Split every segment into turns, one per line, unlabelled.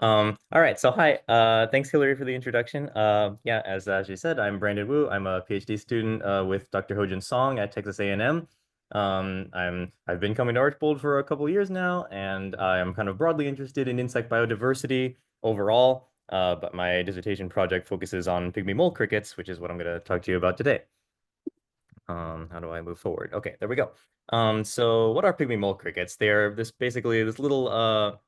All right, so hi. Thanks, Hillary, for the introduction. Yeah, as you said, I'm Brandon Wu. I'm a PhD student with Dr. Hojin Song at Texas A&M. I've been coming to Archbold for a couple years now, and I'm kind of broadly interested in insect biodiversity overall. But my dissertation project focuses on pygmy mole crickets, which is what I'm going to talk to you about today. How do I move forward? Okay, there we go. So what are pygmy mole crickets? They're this little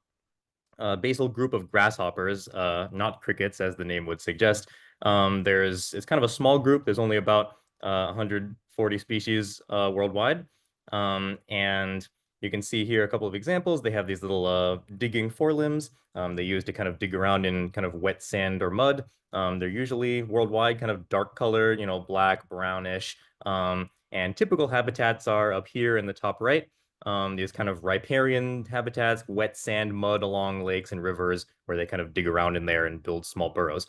basal group of grasshoppers, not crickets, as the name would suggest. It's kind of a small group. There's only about 140 species worldwide. And you can see here a couple of examples. They have these little digging forelimbs. They use to kind of dig around in kind of wet sand or mud. They're usually worldwide kind of dark color, black, brownish. And typical habitats are up here in the top right, these kind of riparian habitats, wet sand, mud along lakes and rivers, where they kind of dig around in there and build small burrows.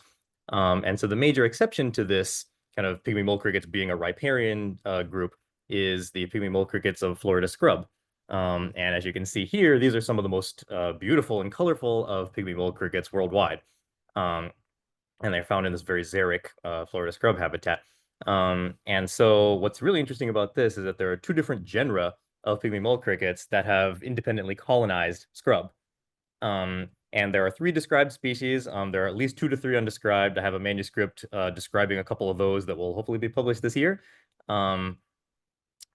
And so the major exception to this kind of pygmy mole crickets being a riparian group is the pygmy mole crickets of Florida scrub. And as you can see here, these are some of the most beautiful and colorful of pygmy mole crickets worldwide. Um, and they're found in this very xeric Florida scrub habitat. And so what's really interesting about this is that there are two different genera of pygmy mole crickets that have independently colonized scrub. And there are three described species. There are at least 2 to 3 undescribed. I have a manuscript describing a couple of those that will hopefully be published this year. Um,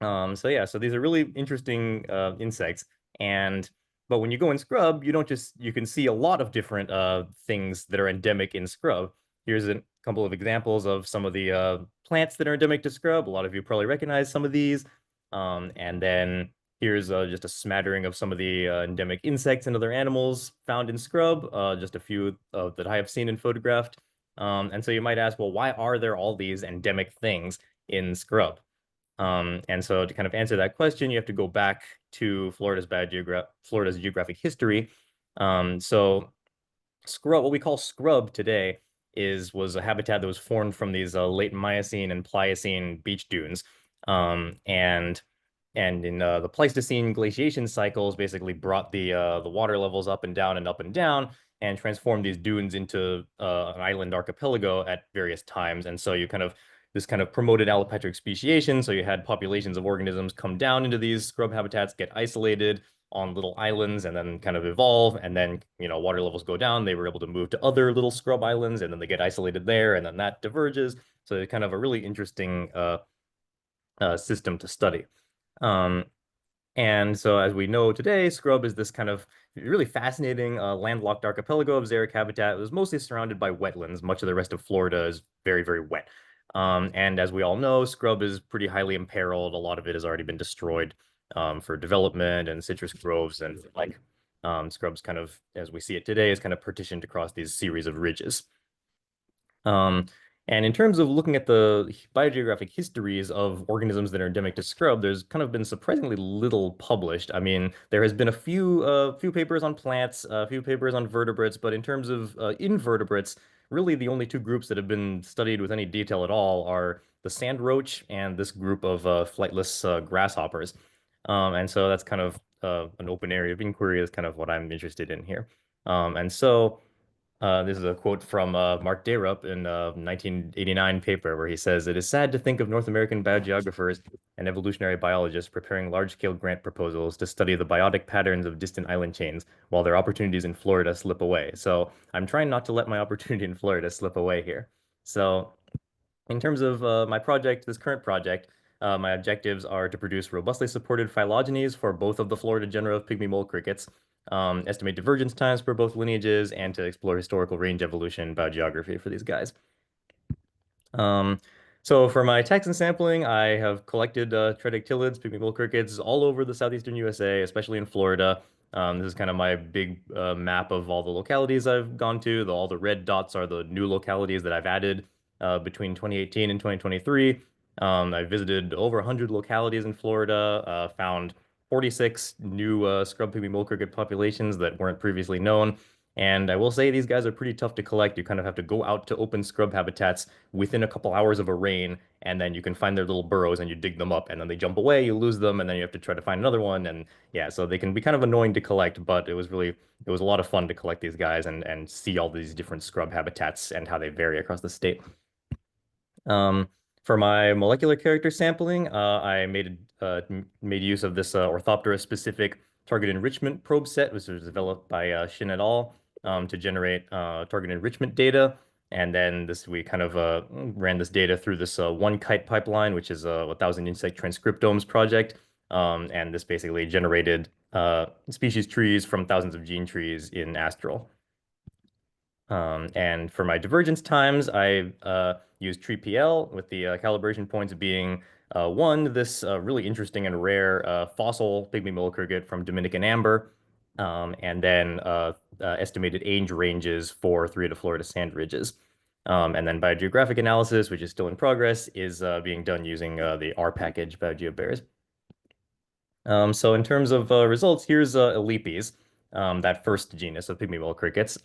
so yeah, so these are really interesting insects. But when you go in scrub, you can see a lot of different things that are endemic in scrub. Here's a couple of examples of some of the plants that are endemic to scrub. A lot of you probably recognize some of these. And then here's just a smattering of some of the endemic insects and other animals found in scrub, just a few that I have seen and photographed. And so you might ask, well, why are there all these endemic things in scrub? And so to kind of answer that question, you have to go back to Florida's geographic history. So scrub, what we call scrub today, was a habitat that was formed from these late Miocene and Pliocene beach dunes. And in the Pleistocene glaciation cycles, basically brought the water levels up and down and up and down, and transformed these dunes into an island archipelago at various times. And so this kind of promoted allopatric speciation. So you had populations of organisms come down into these scrub habitats, get isolated on little islands, and then kind of evolve. And then, water levels go down. They were able to move to other little scrub islands, and then they get isolated there, and then that diverges. So it's kind of a really interesting system to study. Um, and so, as we know today, scrub is this kind of really fascinating landlocked archipelago of xeric habitat. It was mostly surrounded by wetlands. Much of the rest of Florida is very, very wet. And as we all know, scrub is pretty highly imperiled. A lot of it has already been destroyed for development and citrus groves and like. Scrub's kind of, as we see it today, is kind of partitioned across these series of ridges. Um, and in terms of looking at the biogeographic histories of organisms that are endemic to scrub, there's kind of been surprisingly little published. I mean, there has been a few papers on plants, a few papers on vertebrates, but in terms of invertebrates, really the only two groups that have been studied with any detail at all are the sand roach and this group of flightless grasshoppers. And so that's kind of an open area of inquiry is kind of what I'm interested in here. And so. This is a quote from Mark Dayrup in a 1989 paper where he says, "It is sad to think of North American biogeographers and evolutionary biologists preparing large-scale grant proposals to study the biotic patterns of distant island chains while their opportunities in Florida slip away." So I'm trying not to let my opportunity in Florida slip away here. So in terms of my project, this current project, my objectives are to produce robustly supported phylogenies for both of the Florida genera of pygmy mole crickets, estimate divergence times for both lineages, and to explore historical range evolution biogeography for these guys. Um, so for my taxon sampling, I have collected Tridactylids, pygmy mole crickets, all over the southeastern USA, especially in Florida. This is kind of my big map of all the localities I've gone to. All the red dots are the new localities that I've added between 2018 and 2023. I visited over 100 localities in Florida, found 46 new scrub pygmy mole cricket populations that weren't previously known. And I will say these guys are pretty tough to collect. You kind of have to go out to open scrub habitats within a couple hours of a rain, and then you can find their little burrows and you dig them up, and then they jump away, you lose them, and then you have to try to find another one. And yeah, so they can be kind of annoying to collect, but it was a lot of fun to collect these guys and see all these different scrub habitats and how they vary across the state. Um, for my molecular character sampling, I made use of this Orthoptera specific target enrichment probe set, which was developed by Shin et al. To generate target enrichment data. And then we kind of ran this data through this one kite pipeline, which is a 1,000 insect transcriptomes project. And this basically generated species trees from thousands of gene trees in Astral. And for my divergence times, I used TreePL with the calibration points being one, this really interesting and rare fossil pygmy cricket from Dominican amber, and then estimated age ranges for three of the Florida sand ridges. And then biogeographic analysis, which is still in progress, is being done using the R package biogeobears. So in terms of results, here's Alepes, that first genus of pygmy crickets.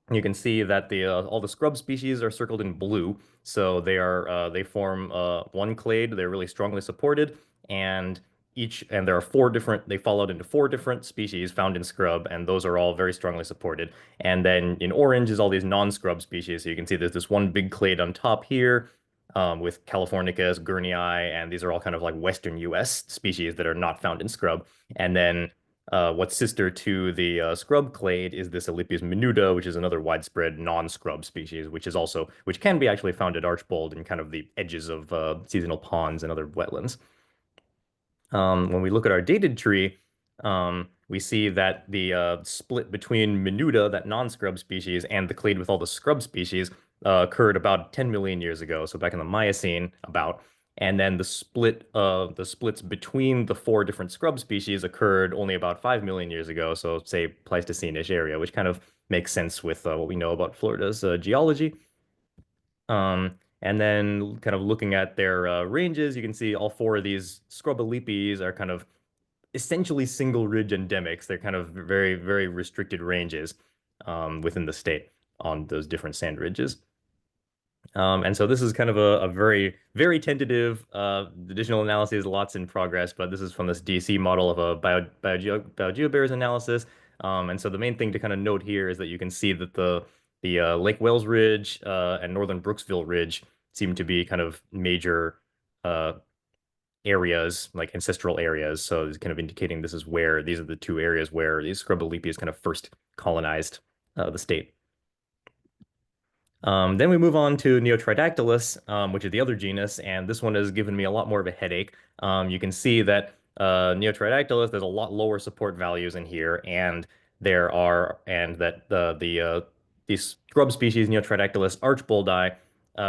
You can see that the all the scrub species are circled in blue, so they form one clade. They're really strongly supported, and there are four different. They fall out into four different species found in scrub, and those are all very strongly supported. And then in orange is all these non-scrub species. So you can see there's this one big clade on top here, with Californicus, Gurnii, and these are all kind of like Western U.S. species that are not found in scrub. And then what's sister to the scrub clade is this Alypius minuta, which is another widespread non-scrub species, which can be actually found at Archbold in kind of the edges of seasonal ponds and other wetlands. When we look at our dated tree, we see that the split between Minuta, that non-scrub species, and the clade with all the scrub species occurred about 10 million years ago, so back in the Miocene, about. And then the splits between the four different scrub species occurred only about 5 million years ago, so say Pleistocene-ish area, which kind of makes sense with what we know about Florida's geology. And then kind of looking at their ranges, you can see all four of these scrub Alepes are kind of essentially single ridge endemics. They're kind of very, very restricted ranges within the state on those different sand ridges. And so this is kind of a very, very tentative additional analysis, lots in progress, but this is from this DC model of a biogeobears analysis. And so the main thing to kind of note here is that you can see that the Lake Wales Ridge and Northern Brooksville Ridge seem to be kind of major uh, areas, like ancestral areas. So it's kind of indicating these are the two areas where these scrub Alepes kind of first colonized the state. Then we move on to Neotridactylus, which is the other genus, and this one has given me a lot more of a headache. You can see that Neotridactylus, there's a lot lower support values in here, and that these scrub species, Neotridactylus archboldi,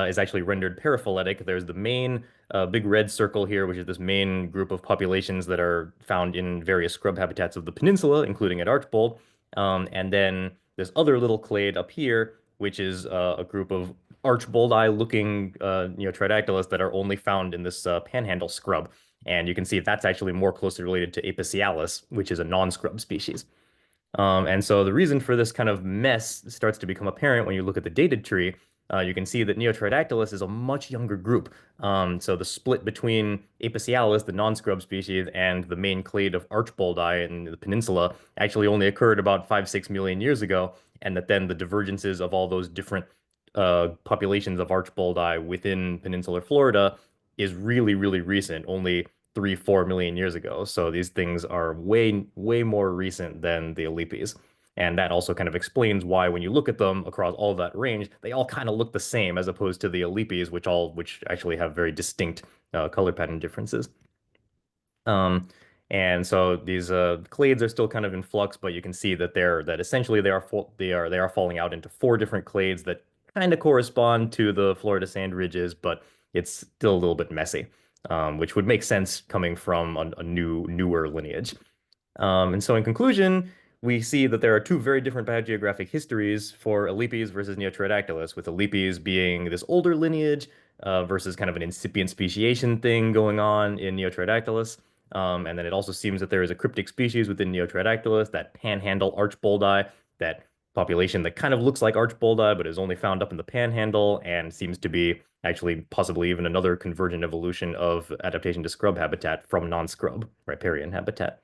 is actually rendered paraphyletic. There's the main big red circle here, which is this main group of populations that are found in various scrub habitats of the peninsula, including at Archbold. And then this other little clade up here, which is a group of Archboldi looking Tridactylus that are only found in this panhandle scrub. And you can see that's actually more closely related to Apicialis, which is a non-scrub species. And so the reason for this kind of mess starts to become apparent when you look at the dated tree. You can see that Neotridactylus is a much younger group. So the split between Apicialis, the non-scrub species, and the main clade of Archboldi in the peninsula actually only occurred about 5-6 million years ago, and that then the divergences of all those different populations of Archboldi within peninsular Florida is really, really recent, only 3-4 million years ago. So these things are way, way more recent than the Alepes. And that also kind of explains why when you look at them across all that range, they all kind of look the same as opposed to the Alepes, which actually have very distinct color pattern differences. Um, and so these clades are still kind of in flux, but you can see that essentially they are falling out into four different clades that kind of correspond to the Florida sand ridges, but it's still a little bit messy, which would make sense coming from a newer lineage. And so in conclusion, we see that there are two very different biogeographic histories for Alepes versus Neotrodactylus, with Alepes being this older lineage versus kind of an incipient speciation thing going on in Neotrodactylus. And then it also seems that there is a cryptic species within Neotridactylus, that panhandle Archboldi, that population that kind of looks like Archboldi, but is only found up in the panhandle and seems to be actually possibly even another convergent evolution of adaptation to scrub habitat from non-scrub riparian habitat.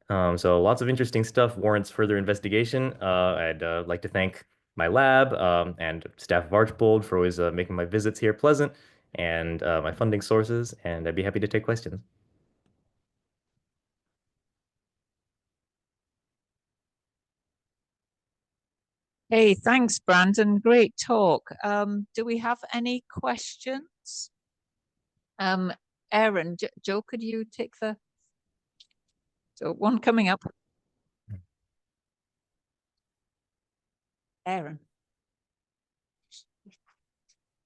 So lots of interesting stuff warrants further investigation. I'd like to thank my lab and staff of Archbold for always making my visits here pleasant, and my funding sources, and I'd be happy to take questions.
Hey, thanks, Brandon. Great talk. Do we have any questions? Aaron, Joe, could you take the so one coming up? Aaron.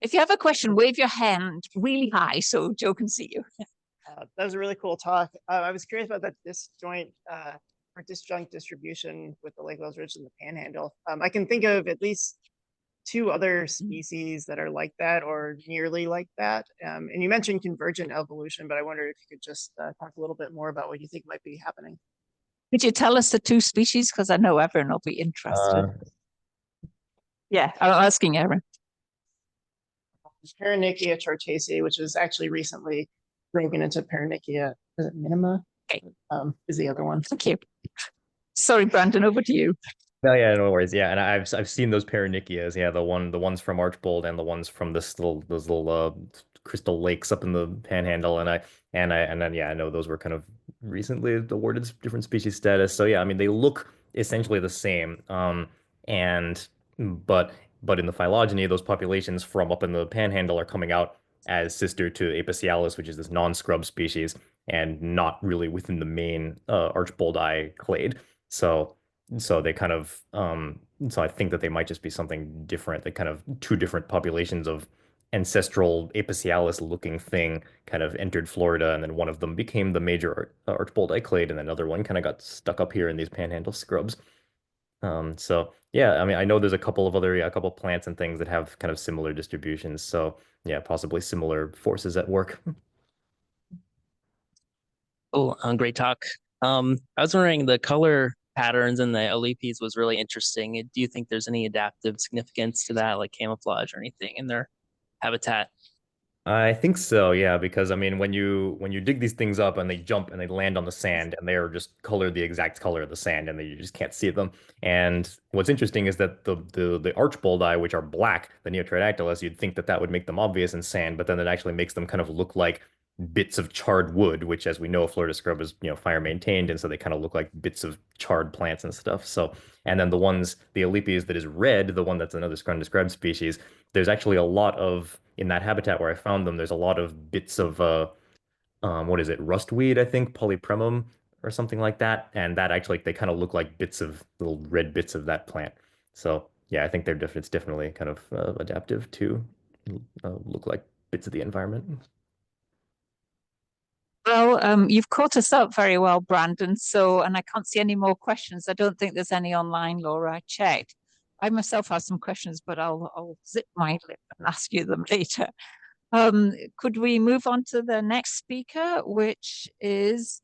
If you have a question, wave your hand really high so Joe can see you.
That was a really cool talk. I was curious about that disjoint or disjunct distribution with the Lake Wales Ridge and the Panhandle. I can think of at least two other species that are like that or nearly like that. And you mentioned convergent evolution, but I wonder if you could just talk a little bit more about what you think might be happening.
Could you tell us the two species? Because I know everyone will be interested. Yeah, I'm asking Aaron.
Paronychia chartaceae, which is actually recently broken into Paronychia minima.
Okay.
Is the other one.
Thank you. Sorry, Brandon, over to you.
No, yeah, no worries. Yeah, and I've seen those Paronychias. Yeah, the ones from Archbold and the ones from those little crystal lakes up in the Panhandle. And then yeah, I know those were kind of recently awarded different species status. So yeah, I mean they look essentially the same. And but but in the phylogeny, those populations from up in the Panhandle are coming out as sister to Apicalis, which is this non-scrub species, and not really within the main Archboldi clade. So. So they kind of, so I think that they might just be something different. They kind of two different populations of ancestral Apicalis looking thing kind of entered Florida, and then one of them became the major Archbold clade, and another one kind of got stuck up here in these panhandle scrubs. So yeah, I mean, I know there's a couple of other, yeah, a couple of plants and things that have kind of similar distributions. So yeah, possibly similar forces at work.
Oh, great talk. I was wondering the color patterns in the Alepes was really interesting. Do you think there's any adaptive significance to that, like camouflage or anything in their habitat?
I think so, yeah, because I mean when you dig these things up and they jump and they land on the sand and they are just colored the exact color of the sand and you just can't see them. And what's interesting is that the Archboldi, which are black, the Neotridactylus, you'd think that that would make them obvious in sand, but then it actually makes them kind of look like bits of charred wood, which as we know, Florida scrub is, fire maintained, and so they kind of look like bits of charred plants and stuff. So, and then the Alepes that is red, the one that's another undescribed species, there's actually a lot of in that habitat where I found them, there's a lot of bits of what is it, rustweed, I think, polypremum or something like that. And that actually they kind of look like bits of little red bits of that plant. So yeah, I think it's definitely kind of adaptive to look like bits of the environment.
Well, you've caught us up very well, Brandon. So, and I can't see any more questions. I don't think there's any online, Laura. I checked. I myself have some questions, but I'll zip my lip and ask you them later. Could we move on to the next speaker, which is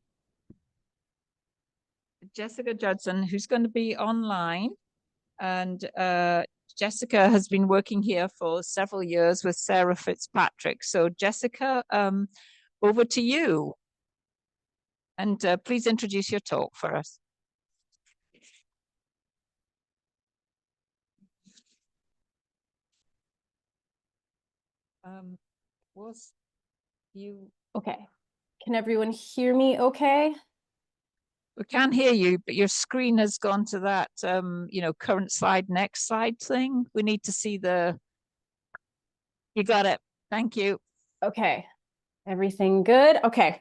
Jessica Judson, who's going to be online. And Jessica has been working here for several years with Sarah Fitzpatrick. So Jessica, over to you. And please introduce your talk for us. Was you
okay? Can everyone hear me okay?
We can hear you, but your screen has gone to that, current slide, next slide thing. We need to see you got it. Thank you.
Okay, everything good? Okay.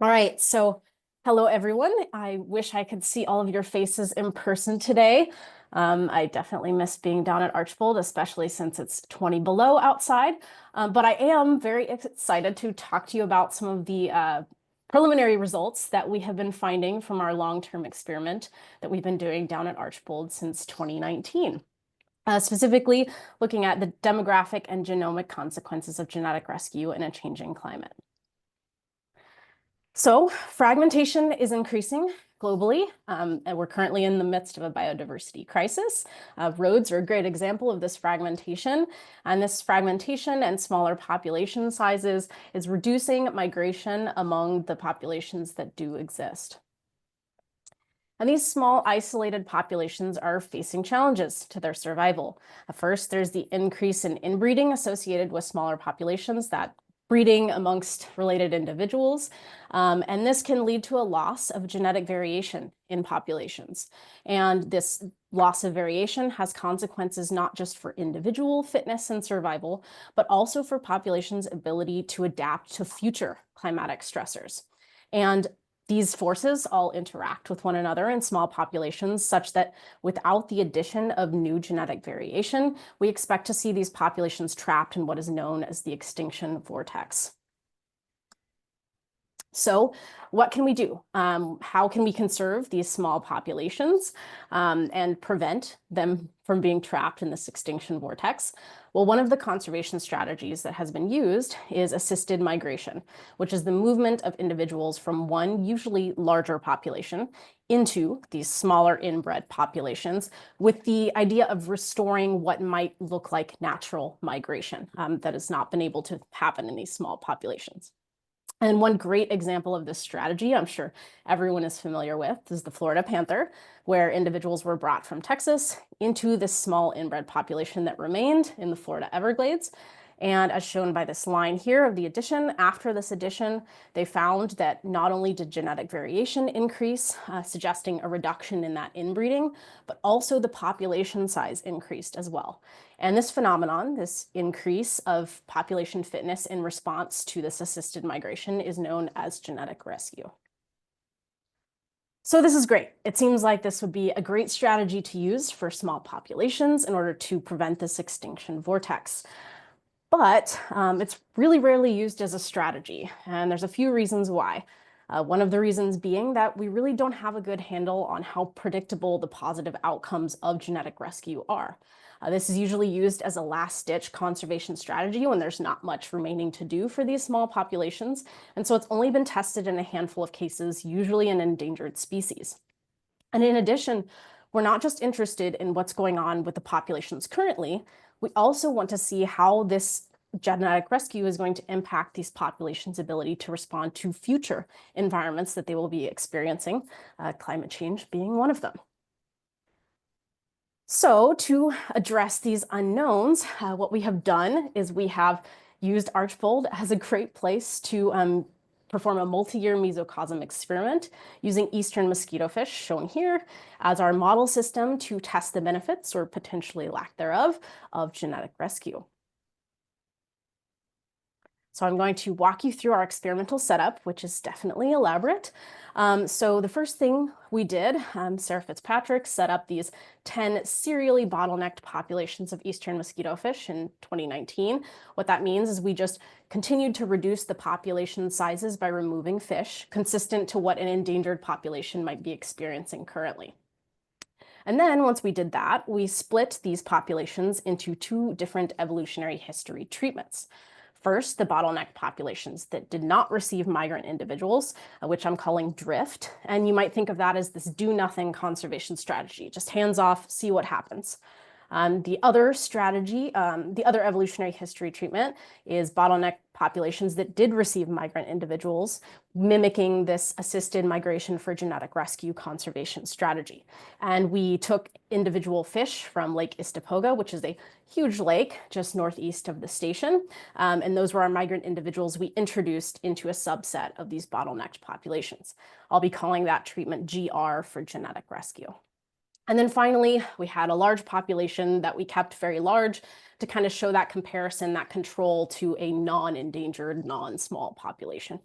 All right, so hello everyone. I wish I could see all of your faces in person today. I definitely miss being down at Archbold, especially since it's 20 below outside. But I am very excited to talk to you about some of the preliminary results that we have been finding from our long-term experiment that we've been doing down at Archbold since 2019. Specifically looking at the demographic and genomic consequences of genetic rescue in a changing climate. So fragmentation is increasing globally, and we're currently in the midst of a biodiversity crisis. Roads are a great example of this fragmentation, and this fragmentation and smaller population sizes is reducing migration among the populations that do exist. And these small isolated populations are facing challenges to their survival. First, there's the increase in inbreeding associated with smaller populations, that breeding amongst related individuals. And this can lead to a loss of genetic variation in populations. And this loss of variation has consequences not just for individual fitness and survival, but also for populations' ability to adapt to future climatic stressors. And these forces all interact with one another in small populations, such that without the addition of new genetic variation, we expect to see these populations trapped in what is known as the extinction vortex. So what can we do? How can we conserve these small populations and prevent them from being trapped in this extinction vortex? Well, one of the conservation strategies that has been used is assisted migration, which is the movement of individuals from one usually larger population into these smaller inbred populations, with the idea of restoring what might look like natural migration that has not been able to happen in these small populations. And one great example of this strategy, I'm sure everyone is familiar with, is the Florida panther, where individuals were brought from Texas into this small inbred population that remained in the Florida Everglades. And as shown by this line here of the addition, after this addition, they found that not only did genetic variation increase, suggesting a reduction in that inbreeding, but also the population size increased as well. And this phenomenon, this increase of population fitness in response to this assisted migration, is known as genetic rescue. So this is great. It seems like this would be a great strategy to use for small populations in order to prevent this extinction vortex. But it's really rarely used as a strategy, and there's a few reasons why. One of the reasons being that we really don't have a good handle on how predictable the positive outcomes of genetic rescue are. This is usually used as a last-ditch conservation strategy when there's not much remaining to do for these small populations, and so it's only been tested in a handful of cases, usually in endangered species. And in addition, we're not just interested in what's going on with the populations currently, we also want to see how this genetic rescue is going to impact these populations' ability to respond to future environments that they will be experiencing, climate change being one of them. So to address these unknowns, what we have done is we have used Archbold as a great place to perform a multi-year mesocosm experiment using eastern mosquitofish, shown here, as our model system to test the benefits, or potentially lack thereof, of genetic rescue. So I'm going to walk you through our experimental setup, which is definitely elaborate. So the first thing we did, Sarah Fitzpatrick set up these 10 serially bottlenecked populations of eastern mosquitofish in 2019. What that means is we just continued to reduce the population sizes by removing fish, consistent to what an endangered population might be experiencing currently. And then once we did that, we split these populations into two different evolutionary history treatments. First, the bottleneck populations that did not receive migrant individuals, which I'm calling drift. And you might think of that as this do-nothing conservation strategy, just hands off, see what happens. The other strategy, the other evolutionary history treatment is bottleneck populations that did receive migrant individuals, mimicking this assisted migration for genetic rescue conservation strategy. And we took individual fish from Lake Istapoga, which is a huge lake just northeast of the station. And those were our migrant individuals we introduced into a subset of these bottlenecked populations. I'll be calling that treatment GR for genetic rescue. And then finally, we had a large population that we kept very large to kind of show that comparison, that control to a non-endangered, non-small population.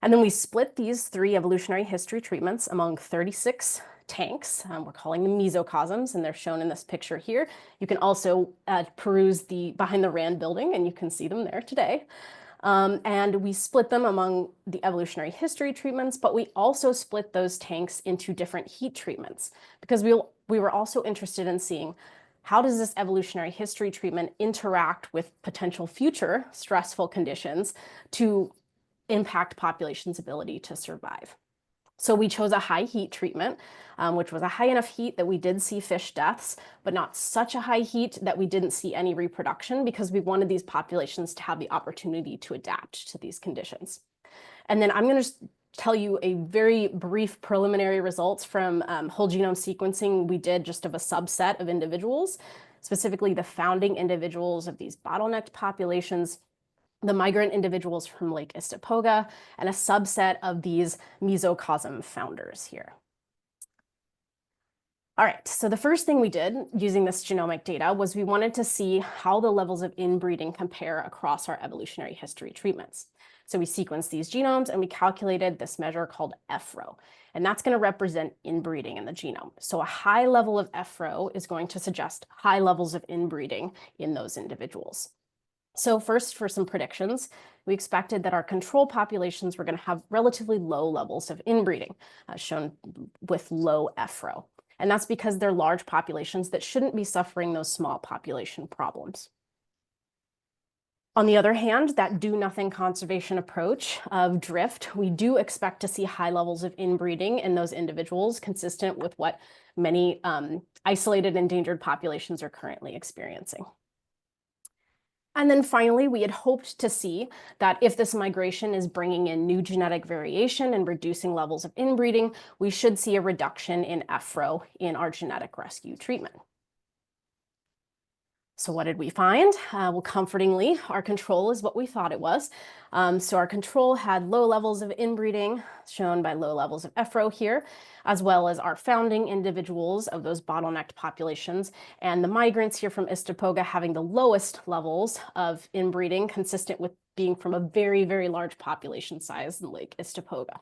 And then we split these three evolutionary history treatments among 36 tanks. We're calling them mesocosms, and they're shown in this picture here. You can also peruse the behind the RAND building, and you can see them there today. And we split them among the evolutionary history treatments, but we also split those tanks into different heat treatments because we were also interested in seeing how does this evolutionary history treatment interact with potential future stressful conditions to impact population's ability to survive. So we chose a high heat treatment, which was a high enough heat that we did see fish deaths, but not such a high heat that we didn't see any reproduction, because we wanted these populations to have the opportunity to adapt to these conditions. And then I'm going to tell you a very brief preliminary results from whole genome sequencing we did just of a subset of individuals, specifically the founding individuals of these bottlenecked populations, the migrant individuals from Lake Istapoga, and a subset of these mesocosm founders here. All right, so the first thing we did using this genomic data was we wanted to see how the levels of inbreeding compare across our evolutionary history treatments. So we sequenced these genomes and we calculated this measure called FRO, and that's going to represent inbreeding in the genome. So a high level of FRO is going to suggest high levels of inbreeding in those individuals. So first, for some predictions, we expected that our control populations were going to have relatively low levels of inbreeding, shown with low FRO. And that's because they're large populations that shouldn't be suffering those small population problems. On the other hand, that do-nothing conservation approach of drift, we do expect to see high levels of inbreeding in those individuals, consistent with what many isolated endangered populations are currently experiencing. And then finally, we had hoped to see that if this migration is bringing in new genetic variation and reducing levels of inbreeding, we should see a reduction in FRO in our genetic rescue treatment. So what did we find? Well, comfortingly, our control is what we thought it was. So our control had low levels of inbreeding, shown by low levels of FRO here, as well as our founding individuals of those bottlenecked populations, and the migrants here from Istapoga having the lowest levels of inbreeding, consistent with being from a very, very large population size in Lake Istapoga.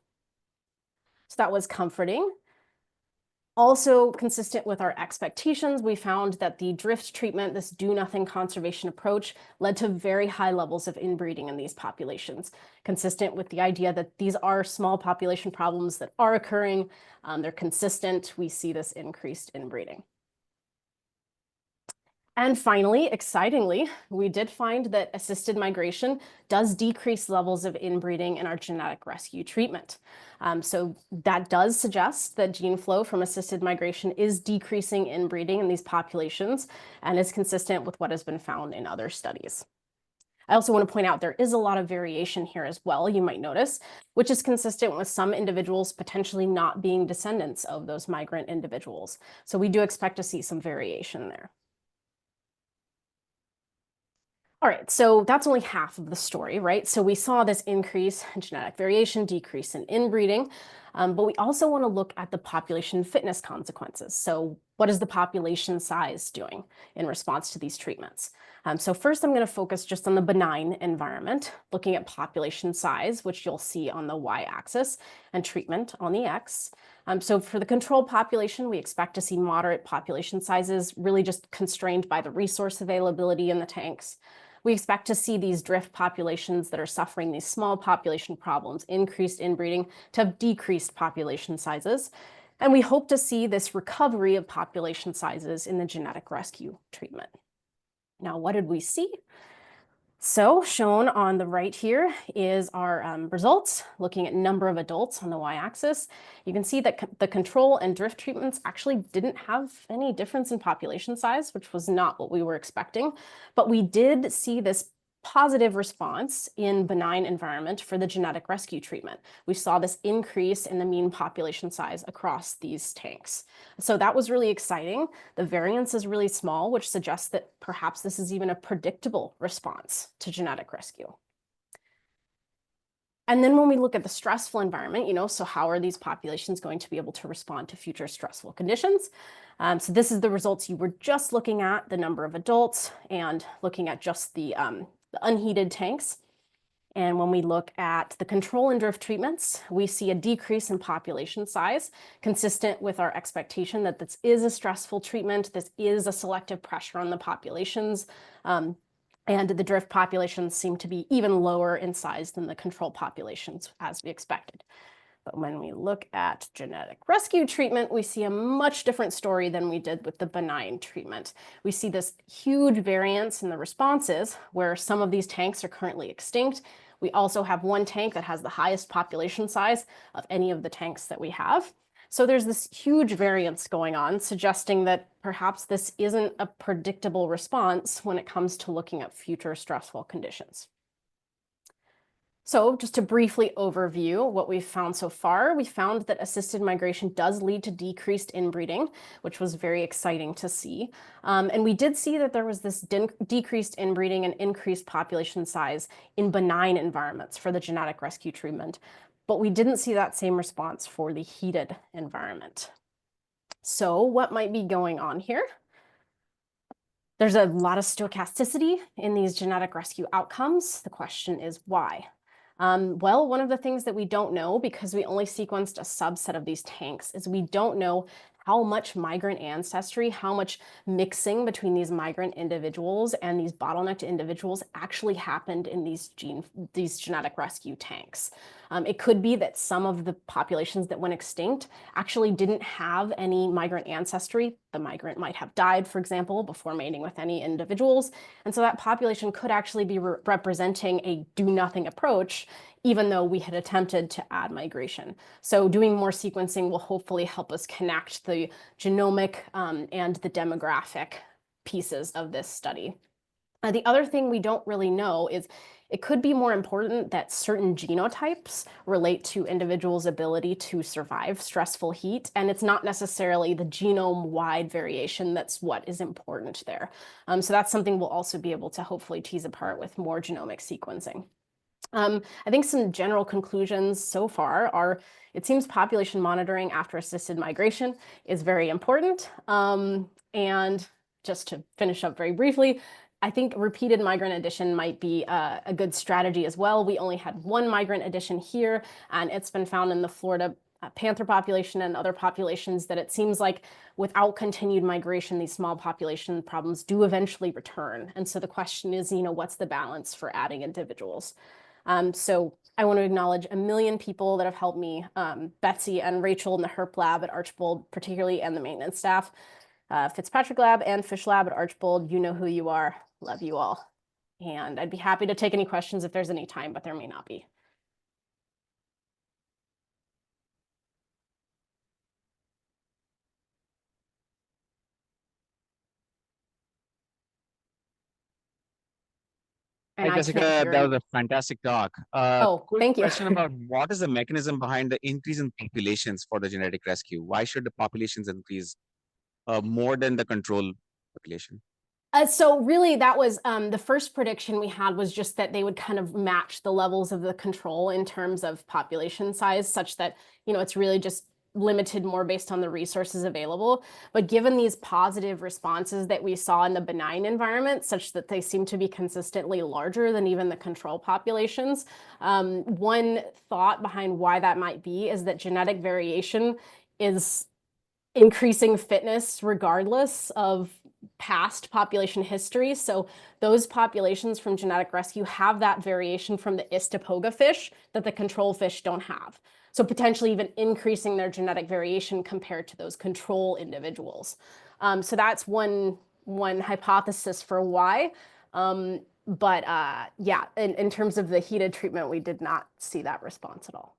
So that was comforting. Also consistent with our expectations, we found that the drift treatment, this do-nothing conservation approach, led to very high levels of inbreeding in these populations, consistent with the idea that these are small population problems that are occurring. They're consistent. We see this increased inbreeding. And finally, excitingly, we did find that assisted migration does decrease levels of inbreeding in our genetic rescue treatment. So that does suggest that gene flow from assisted migration is decreasing inbreeding in these populations and is consistent with what has been found in other studies. I also want to point out there is a lot of variation here as well, you might notice, which is consistent with some individuals potentially not being descendants of those migrant individuals. So we do expect to see some variation there. All right, so that's only half of the story, right? So we saw this increase in genetic variation, decrease in inbreeding, but we also want to look at the population fitness consequences. So what is the population size doing in response to these treatments? So first, I'm going to focus just on the benign environment, looking at population size, which you'll see on the y-axis, and treatment on the x. So for the control population, we expect to see moderate population sizes, really just constrained by the resource availability in the tanks. We expect to see these drift populations that are suffering these small population problems, increased inbreeding, to have decreased population sizes. And we hope to see this recovery of population sizes in the genetic rescue treatment. Now, what did we see? So shown on the right here is our results, looking at number of adults on the y-axis. You can see that the control and drift treatments actually didn't have any difference in population size, which was not what we were expecting. But we did see this positive response in benign environment for the genetic rescue treatment. We saw this increase in the mean population size across these tanks. So that was really exciting. The variance is really small, which suggests that perhaps this is even a predictable response to genetic rescue. And then when we look at the stressful environment, so how are these populations going to be able to respond to future stressful conditions? So this is the results you were just looking at, the number of adults, and looking at just the unheated tanks. And when we look at the control and drift treatments, we see a decrease in population size, consistent with our expectation that this is a stressful treatment. This is a selective pressure on the populations. And the drift populations seem to be even lower in size than the control populations, as we expected. But when we look at genetic rescue treatment, we see a much different story than we did with the benign treatment. We see this huge variance in the responses, where some of these tanks are currently extinct, We also have one tank that has the highest population size of any of the tanks that we have. So there's this huge variance going on, suggesting that perhaps this isn't a predictable response when it comes to looking at future stressful conditions. So just to briefly overview what we've found so far, we found that assisted migration does lead to decreased inbreeding, which was very exciting to see. And we did see that there was this decreased inbreeding and increased population size in benign environments for the genetic rescue treatment, but we didn't see that same response for the heated environment. So what might be going on here? There's a lot of stochasticity in these genetic rescue outcomes. The question is why? Well, one of the things that we don't know, because we only sequenced a subset of these tanks, is we don't know how much migrant ancestry, how much mixing between these migrant individuals and these bottlenecked individuals actually happened in these genetic rescue tanks. It could be that some of the populations that went extinct actually didn't have any migrant ancestry. The migrant might have died, for example, before mating with any individuals. And so that population could actually be representing a do-nothing approach, even though we had attempted to add migration. So doing more sequencing will hopefully help us connect the genomic and the demographic pieces of this study. The other thing we don't really know is it could be more important that certain genotypes relate to individuals' ability to survive stressful heat, and it's not necessarily the genome-wide variation that's what is important there. So that's something we'll also be able to hopefully tease apart with more genomic sequencing. I think some general conclusions so far are, it seems population monitoring after assisted migration is very important. And just to finish up very briefly, I think repeated migrant addition might be a good strategy as well. We only had one migrant addition here, and it's been found in the Florida panther population and other populations that it seems like without continued migration, these small population problems do eventually return. And so the question is, what's the balance for adding individuals? So I want to acknowledge 1 million people that have helped me, Betsy and Rachel in the Herp lab at Archbold, particularly, and the maintenance staff, Fitzpatrick lab and Fish lab at Archbold. You know who you are. Love you all. And I'd be happy to take any questions if there's any time, but there may not be. And
Hi,
I
Jessica,
can't hear
that
you.
was a fantastic talk.
Oh, thank you.
Question about what is the mechanism behind the increase in populations for the genetic rescue? Why should the populations increase more than the control population?
So really, that was the first prediction we had was just that they would kind of match the levels of the control in terms of population size, such that, it's really just limited more based on the resources available. But given these positive responses that we saw in the benign environment, such that they seem to be consistently larger than even the control populations, one thought behind why that might be is that genetic variation is increasing fitness regardless of past population history. So those populations from genetic rescue have that variation from the Istopoga fish that the control fish don't have. So potentially even increasing their genetic variation compared to those control individuals. So that's one hypothesis for why. Yeah, in terms of the heated treatment, we did not see that response at all.